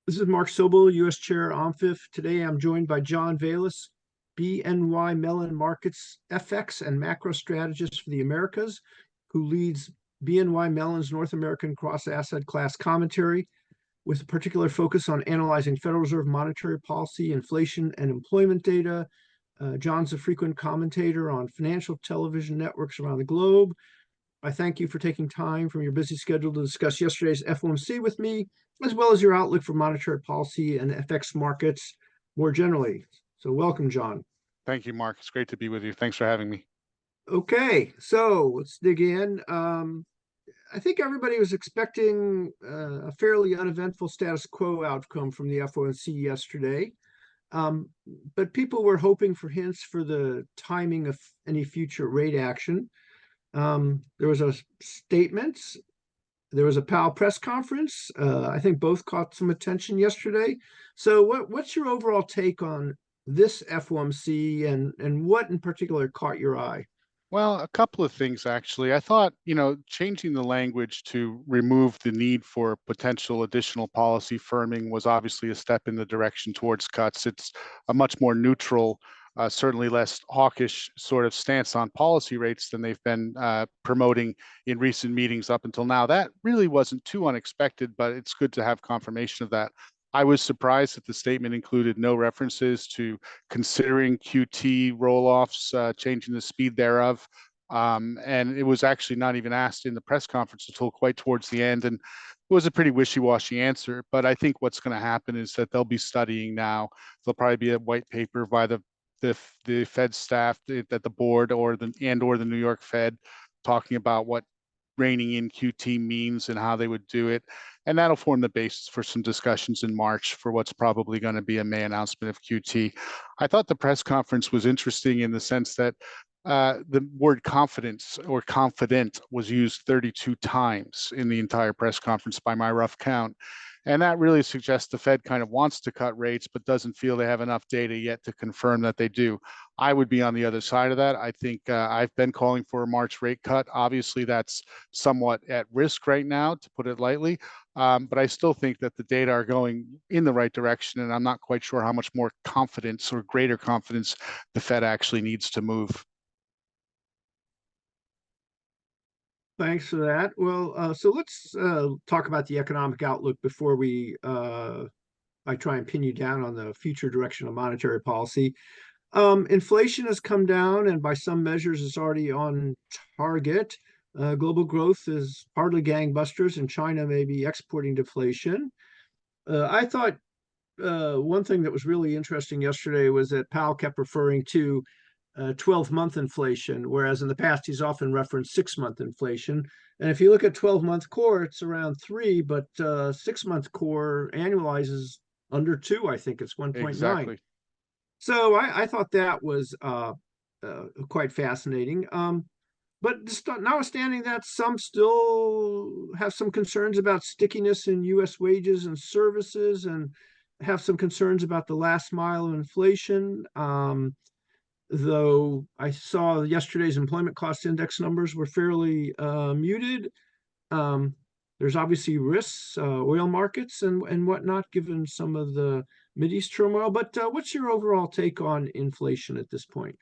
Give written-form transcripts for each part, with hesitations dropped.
This is Mark Sobel, U.S. Chair, OMFIF. Today I'm joined by John Velis, BNY Mellon Markets FX and macro strategist for the Americas, who leads BNY Mellon's North American cross-asset class commentary with a particular focus on analyzing Federal Reserve monetary policy, inflation, and employment data. John's a frequent commentator on financial television networks around the globe. I thank you for taking time from your busy schedule to discuss yesterday's FOMC with me, as well as your outlook for monetary policy and FX markets more generally. So welcome, John. Thank you, Mark. It's great to be with you. Thanks for having me. Okay, so let's dig in. I think everybody was expecting a fairly uneventful status quo outcome from the FOMC yesterday. Um, but people were hoping for hints for the timing of any future rate action. There was a statement. There was a PAL press conference. I think both caught some attention yesterday. So what's your overall take on this FOMC and what in particular caught your eye? Well, a couple of things actually. I thought, changing the language to remove the need for potential additional policy firming was obviously a step in the direction towards cuts. It's a much more neutral, certainly less hawkish sort of stance on policy rates than they've been promoting in recent meetings up until now. That really wasn't too unexpected, but it's good to have confirmation of that. I was surprised that the statement included no references to considering QT roll-offs, changing the speed thereof. And it was actually not even asked in the press conference until quite towards the end. And it was a pretty wishy-washy answer. But I think what's going to happen is that they'll be studying now. There'll probably be a white paper by the Fed staff at the board or the New York Fed talking about what reining in QT means and how they would do it. And that'll form the basis for some discussions in March for what's probably going to be a May announcement of QT. I thought the press conference was interesting in the sense that the word confidence or confident was used 32 times in the entire press conference by my rough count. And that really suggests the Fed kind of wants to cut rates, but doesn't feel they have enough data yet to confirm that they do. I would be on the other side of that. I think I've been calling for a March rate cut. Obviously, that's somewhat at risk right now, to put it lightly. But I still think that the data are going in the right direction, and I'm not quite sure how much more confidence or greater confidence the Fed actually needs to move. Thanks for that. Well, so let's talk about the economic outlook before I try and pin you down on the future direction of monetary policy. Inflation has come down, and by some measures, is already on target. Global growth is hardly gangbusters, and China may be exporting deflation. I thought one thing that was really interesting yesterday was that Powell kept referring to 12-month inflation, whereas in the past he's often referenced 6-month inflation. And if you look at 12-month core, it's around 3, but 6-month core annualizes under 2. I think it's 1.9. Exactly. So I thought that was quite fascinating. But notwithstanding that, some still have some concerns about stickiness in U.S. wages and services and have some concerns about the last mile of inflation. Though I saw yesterday's employment cost index numbers were fairly muted. There's obviously risks, oil markets and whatnot, given some of the Mideast turmoil. But what's your overall take on inflation at this point?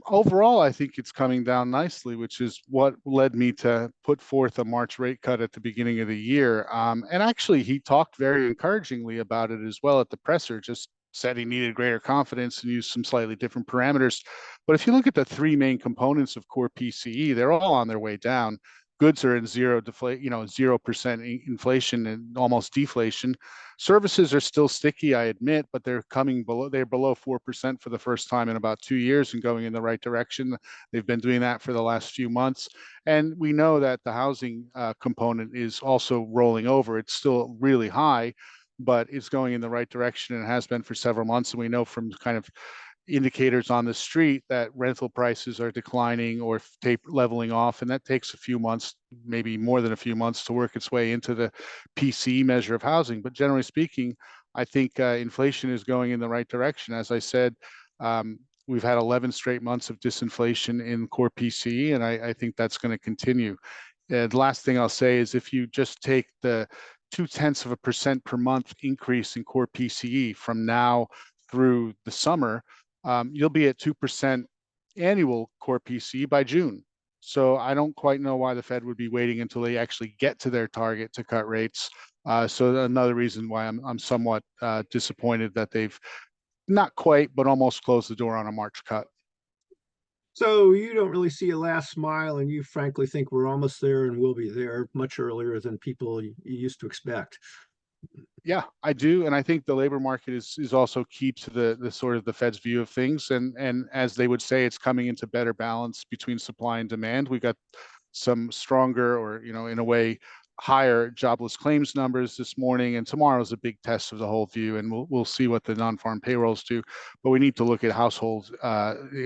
Overall, I think it's coming down nicely, which is what led me to put forth a March rate cut at the beginning of the year. And actually, he talked very encouragingly about it as well at the presser, just said he needed greater confidence and used some slightly different parameters. But if you look at the three main components of core PCE, they're all on their way down. Goods are in 0% inflation and almost deflation. Services are still sticky, I admit, but they're below 4% for the first time in about 2 years and going in the right direction. They've been doing that for the last few months. And we know that the housing component is also rolling over. It's still really high, but it's going in the right direction and has been for several months. And we know from kind of indicators on the street that rental prices are declining or leveling off, and that takes a few months, maybe more than a few months, to work its way into the PCE measure of housing. But generally speaking, I think inflation is going in the right direction. As I said, we've had 11 straight months of disinflation in core PCE, and I think that's going to continue. The last thing I'll say is if you just take the 0.2% per month increase in core PCE from now through the summer, you'll be at 2% annual core PCE by June. So I don't quite know why the Fed would be waiting until they actually get to their target to cut rates. So another reason why I'm somewhat disappointed that they've not quite, but almost closed the door on a March cut. So you don't really see a last mile, and you frankly think we're almost there and we'll be there much earlier than people used to expect. Yeah, I do, and I think the labor market is also key to the sort of the Fed's view of things, and as they would say, it's coming into better balance between supply and demand. We got some stronger, or in a way, higher jobless claims numbers this morning, and tomorrow is a big test of the whole view, and we'll see what the non-farm payrolls do. But we need to look at household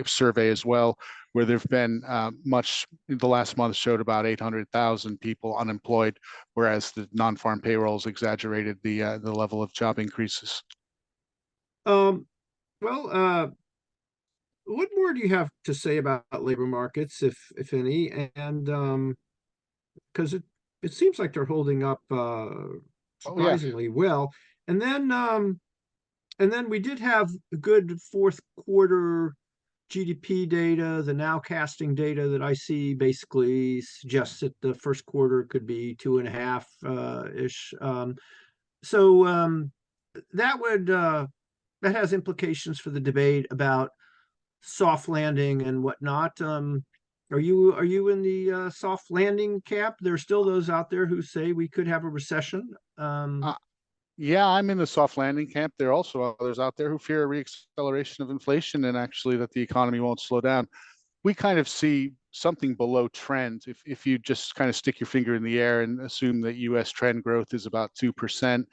survey as well, where there've been much. The last month showed about 800,000 people unemployed, whereas the non-farm payrolls exaggerated the level of job increases. Um, well, what more do you have to say about labor markets, if any? And because it seems like they're holding up Oh yeah, surprisingly well. And then we did have good fourth quarter GDP data. The nowcasting data that I see basically suggests that the first quarter could be 2.5 ish. So that would that has implications for the debate about soft landing and whatnot. Are you in the soft landing camp? There are still those out there who say we could have a recession. uh, yeah, I'm in the soft landing camp. There are also others out there who fear a reacceleration of inflation and actually that the economy won't slow down. We kind of see something below trend. If you just kind of stick your finger in the air and assume that U.S. trend growth is about 2%,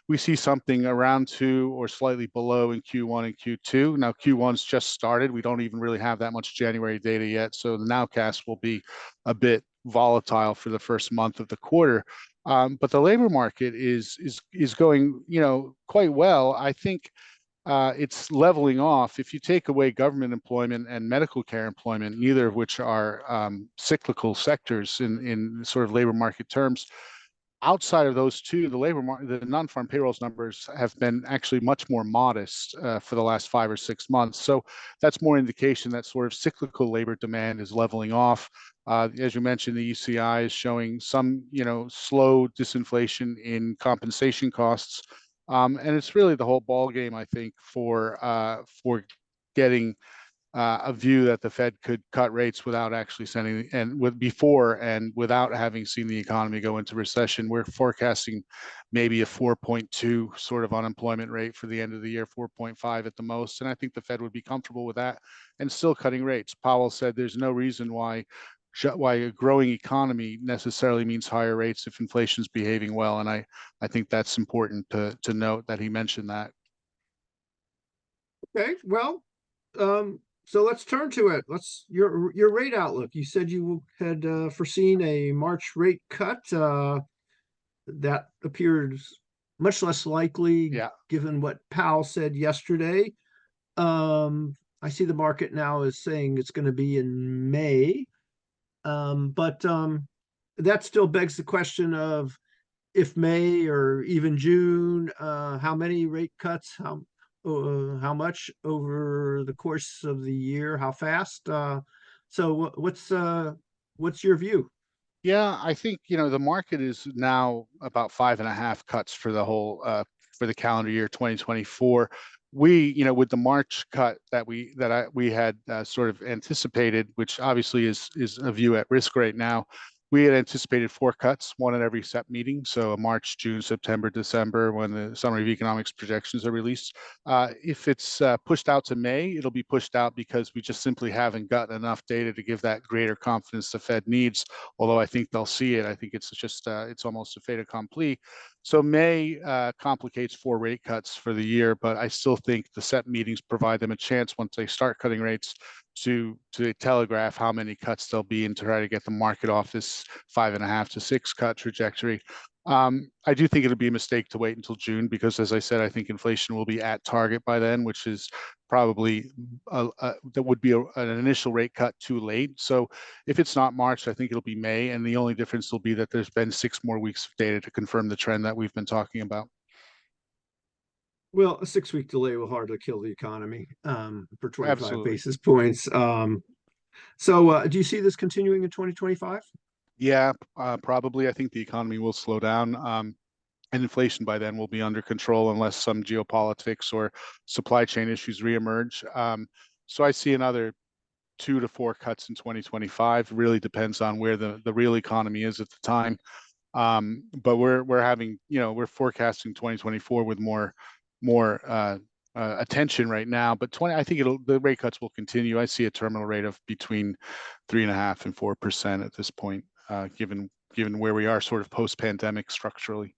we see something around 2 or slightly below in Q1 and Q2. Now, Q1's just started. We don't even really have that much January data yet, so the nowcast will be a bit volatile for the first month of the quarter. But the labor market is going, quite well. I think it's leveling off. If you take away government employment and medical care employment, neither of which are cyclical sectors in sort of labor market terms, outside of those two, the non-farm payrolls numbers have been actually much more modest for the last 5 or 6 months. So that's more indication that sort of cyclical labor demand is leveling off. As you mentioned, the ECI is showing some, slow disinflation in compensation costs, and it's really the whole ball game, I think, for getting a view that the Fed could cut rates without actually sending before and without having seen the economy go into recession. We're forecasting maybe a 4.2 sort of unemployment rate for the end of the year, 4.5 at the most. And I think the Fed would be comfortable with that and still cutting rates. Powell said there's no reason why a growing economy necessarily means higher rates if inflation's behaving well. And I think that's important to note that he mentioned that. Okay, well, so let's turn to it. Let's your rate outlook. You said you had foreseen a March rate cut. That appears much less likely Yeah. given what Powell said yesterday. I see the market now is saying it's going to be in May. But that still begs the question of if May or even June, how many rate cuts, how much over the course of the year, how fast? So what's your view? Yeah, I think, the market is now about 5.5 cuts for the whole for the calendar year 2024. We, with the March cut we had sort of anticipated, which obviously is a view at risk right now. We had anticipated 4 cuts, one at every SEP meeting, so March, June, September, December, when the summary of economics projections are released. If it's pushed out to May, it'll be pushed out because we just simply haven't gotten enough data to give that greater confidence the Fed needs. Although I think they'll see it, I think it's just it's almost a fait accompli. So May complicates 4 rate cuts for the year, but I still think the SEP meetings provide them a chance once they start cutting rates to telegraph how many cuts there'll be and to try to get the market off this 5.5 to 6 cut trajectory. I do think it'll be a mistake to wait until June because, as I said, I think inflation will be at target by then, which is probably that would be an initial rate cut too late. So if it's not March, I think it'll be May, and the only difference will be that there's been 6 more weeks of data to confirm the trend that we've been talking about. Well, a 6 week delay will hardly kill the economy for 25 Absolutely. basis points. Do you see this continuing in 2025? Yeah, probably. I think the economy will slow down. And inflation by then will be under control unless some geopolitics or supply chain issues reemerge. So I see another 2 to 4 cuts in 2025. Really depends on where the real economy is at the time. But we're having, we're forecasting 2024 with more attention right now. But I think the rate cuts will continue. I see a terminal rate of between 3.5% and 4% at this point, given where we are sort of post-pandemic structurally.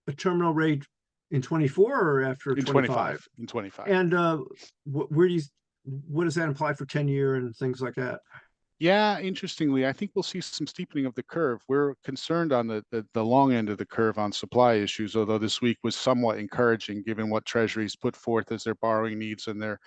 A terminal rate in 24 or after In 25? 25, in 25. And where do you, what does that imply for 10-year and things like that? Yeah, interestingly, I think we'll see some steepening of the curve. We're concerned on the long end of the curve on supply issues, although this week was somewhat encouraging given what Treasuries put forth as their borrowing needs and their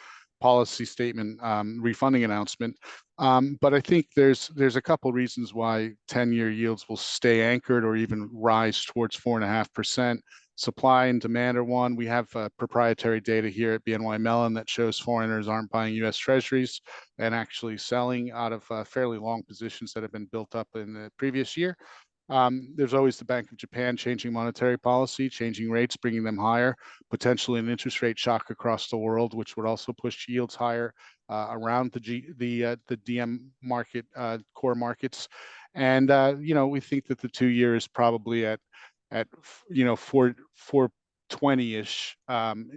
policy statement refunding announcement. But I think there's a couple reasons why 10-year yields will stay anchored or even rise towards 4.5%. Supply and demand are one. We have proprietary data here at BNY Mellon that shows foreigners aren't buying U.S. Treasuries and actually selling out of fairly long positions that have been built up in the previous year. There's always the Bank of Japan changing monetary policy, changing rates, bringing them higher, potentially an interest rate shock across the world, which would also push yields higher around the DM market, core markets. And we think that the 2 year is probably at 420-ish.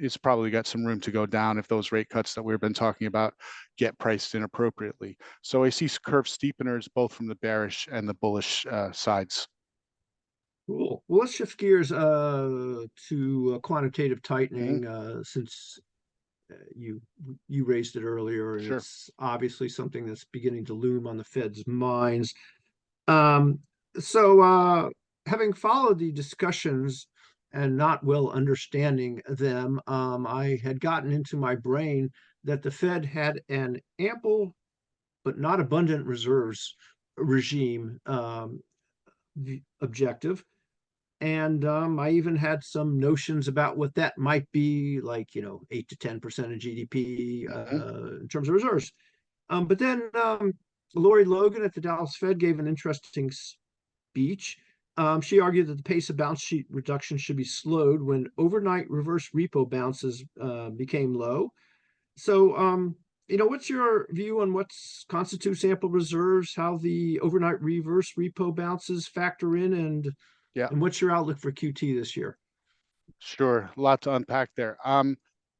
It's probably got some room to go down if those rate cuts that we've been talking about get priced in appropriately. So I see curve steepeners both from the bearish and the bullish sides. Cool. Well, let's shift gears to quantitative Mhm. tightening since you you raised it earlier, and Sure. it's obviously something that's beginning to loom on the Fed's minds. Um, Having followed the discussions and not well understanding them, I had gotten into my brain that the Fed had an ample but not abundant reserves regime objective. And I even had some notions about what that might be, like, 8 to 10% of GDP Mhm. in terms of reserves. But then Lori Logan at the Dallas Fed gave an interesting speech. She argued that the pace of balance sheet reduction should be slowed when overnight reverse repo bounces became low. What's your view on what constitutes ample reserves, how the overnight reverse repo bounces factor in, Yeah. and what's your outlook for QT this year? Sure, a lot to unpack there.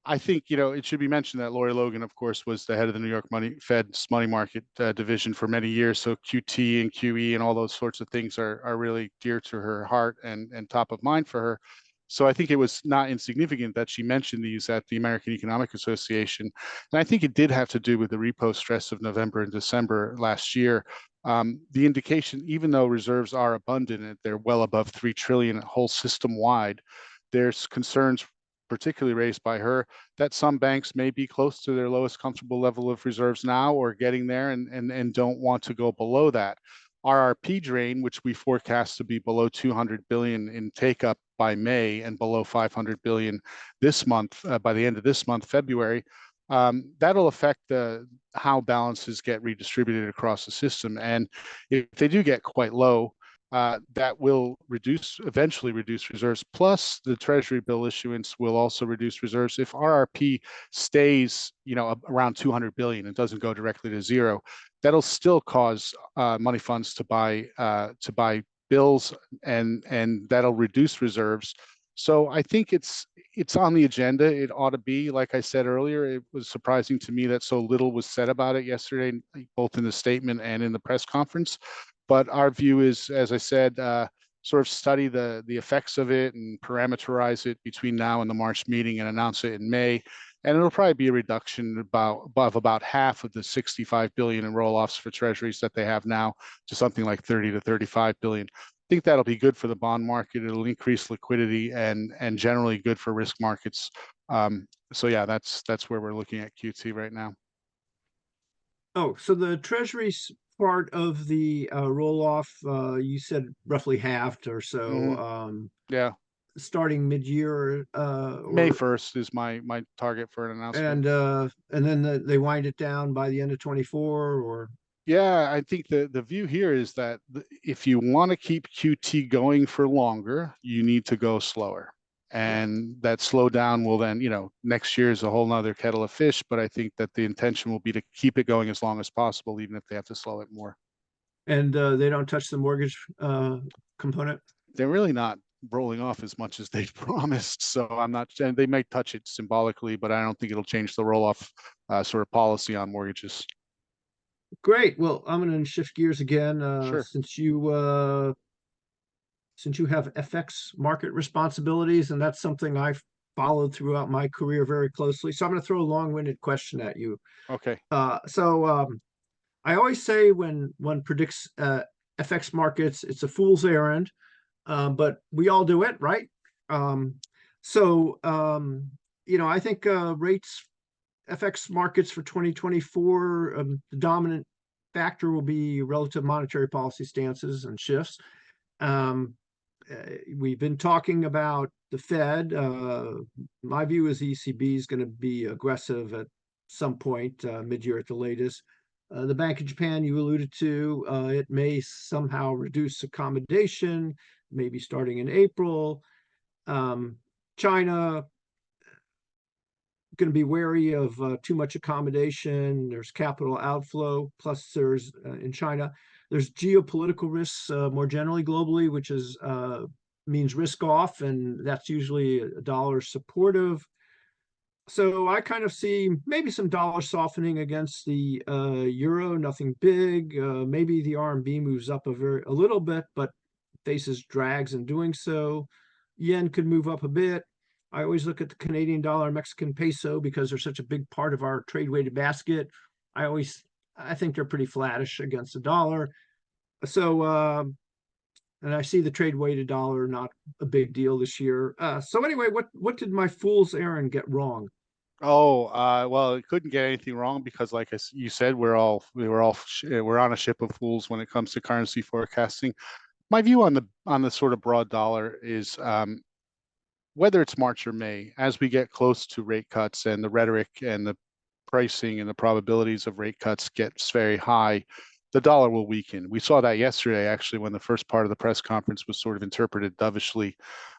I think it should be mentioned that Lori Logan, of course, was the head of the New York Fed's money market division for many years. So QT and QE and all those sorts of things are really dear to her heart and top of mind for her. So I think it was not insignificant that she mentioned these at the American Economic Association, and I think it did have to do with the repo stress of November and December last year. The indication, even though reserves are abundant, and they're well above 3 trillion whole system wide, there's concerns, particularly raised by her, that some banks may be close to their lowest comfortable level of reserves now or getting there and don't want to go below that. RRP drain, which we forecast to be below 200 billion in take up by May and below 500 billion this month, by the end of this month, February, that'll affect how balances get redistributed across the system. And if they do get quite low, that will eventually reduce reserves. Plus, the Treasury bill issuance will also reduce reserves. If RRP stays, around 200 billion and doesn't go directly to zero, that'll still cause money funds to buy bills, and that'll reduce reserves. So I think it's on the agenda. It ought to be. Like I said earlier, it was surprising to me that so little was said about it yesterday, both in the statement and in the press conference. But our view is, as I said, sort of study the effects of it and parameterize it between now and the March meeting and announce it in May. And it'll probably be a reduction above about half of the 65 billion in roll-offs for treasuries that they have now to something like 30 to 35 billion. think that'll be good for the bond market. It'll increase liquidity and generally good for risk markets. So yeah, that's where we're looking at QT right now. Oh, so the Treasury's part of the roll-off, you said roughly halved or so, Hmm. Yeah, starting mid-year, May or 1st is my target for an announcement. and then they wind it down by the end of 24, or Yeah, I think the view here is that if you want to keep QT going for longer, you need to go slower. yeah. And that slowdown will then, next year is a whole nother kettle of fish, but I think that the intention will be to keep it going as long as possible, even if they have to slow it more. And they don't touch the mortgage component. They're really not rolling off as much as they've promised. So I'm not, and they may touch it symbolically, but I don't think it'll change the roll off sort of policy on mortgages. Great. Well, I'm going to shift gears again, Sure. since you have FX market responsibilities, and that's something I've followed throughout my career very closely. So I'm going to throw a long-winded question at you. Okay. I always say when one predicts FX markets, it's a fool's errand, but we all do it, right? Um, so, I think rates, FX markets for 2024, the dominant factor will be relative monetary policy stances and shifts. Um, we've been talking about the Fed. My view is the ECB is going to be aggressive at some point, mid-year at the latest. The Bank of Japan, you alluded to, it may somehow reduce accommodation, maybe starting in April. Um, China, going to be wary of too much accommodation. There's capital outflow. Plus, there's in China, there's geopolitical risks more generally globally, which is means risk off, and that's usually a dollar supportive. So I kind of see maybe some dollar softening against the euro, nothing big. Maybe the RMB moves up a little bit, but faces drags in doing so. Yen could move up a bit. I always look at the Canadian dollar and Mexican peso because they're such a big part of our trade weighted basket. I think they're pretty flattish against the dollar. So and I see the trade weighted dollar not a big deal this year. So anyway, what did my fool's errand get wrong? Oh, well, it couldn't get anything wrong because, like you said, we're on a ship of fools when it comes to currency forecasting. My view on the sort of broad dollar is whether it's March or May, as we get close to rate cuts and the rhetoric and the pricing and the probabilities of rate cuts gets very high, the dollar will weaken. We saw that yesterday, actually, when the first part of the press conference was sort of interpreted dovishly,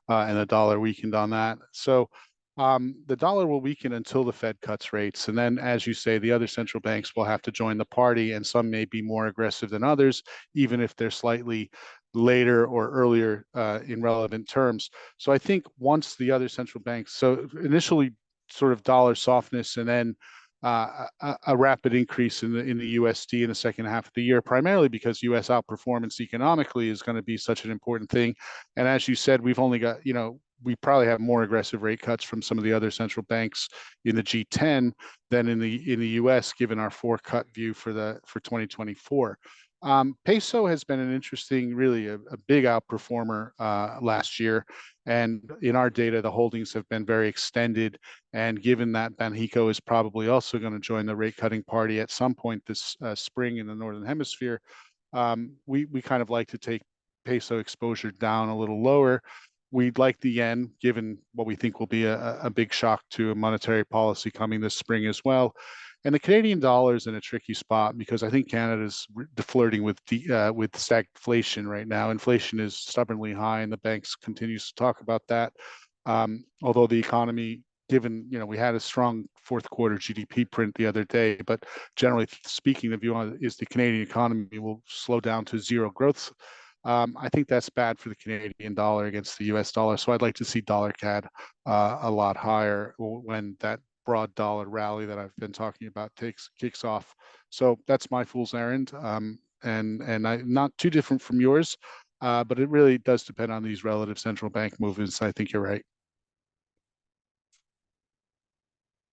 and the dollar weakened on that. So the dollar will weaken until the Fed cuts rates. And then, as you say, the other central banks will have to join the party, and some may be more aggressive than others, even if they're slightly later or earlier in relevant terms. So I think once the other central banks, so initially sort of dollar softness and then a rapid increase in the USD in the second half of the year, primarily because US outperformance economically is going to be such an important thing. And as you said, we've only got, we probably have more aggressive rate cuts from some of the other central banks in the G10 than in the US, given our 4-cut view for 2024. Peso has been an interesting, really a big outperformer last year. And in our data, the holdings have been very extended. And given that Banxico is probably also going to join the rate cutting party at some point this spring in the Northern Hemisphere, we kind of like to take peso exposure down a little lower. We'd like the yen, given what we think will be a big shock to a monetary policy coming this spring as well. And the Canadian dollar is in a tricky spot because I think Canada's flirting with stagflation right now. Inflation is stubbornly high, and the banks continues to talk about that. Although the economy, given we had a strong fourth quarter GDP print the other day, but generally speaking, the view on is the Canadian economy will slow down to zero growth. I think that's bad for the Canadian dollar against the US dollar. So I'd like to see dollar CAD a lot higher when that broad dollar rally that I've been talking about kicks off. So that's my fool's errand. And I not too different from yours, but it really does depend on these relative central bank movements. I think you're right.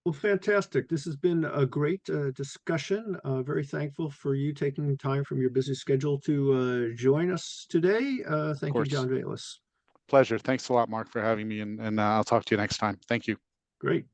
Well, fantastic. This has been a great discussion. Very thankful for you taking time from your busy schedule to join us today. Of Thank you, course. John Velis. Pleasure. Thanks a lot, Mark, for having me, and I'll talk to you next time. Thank you. Great.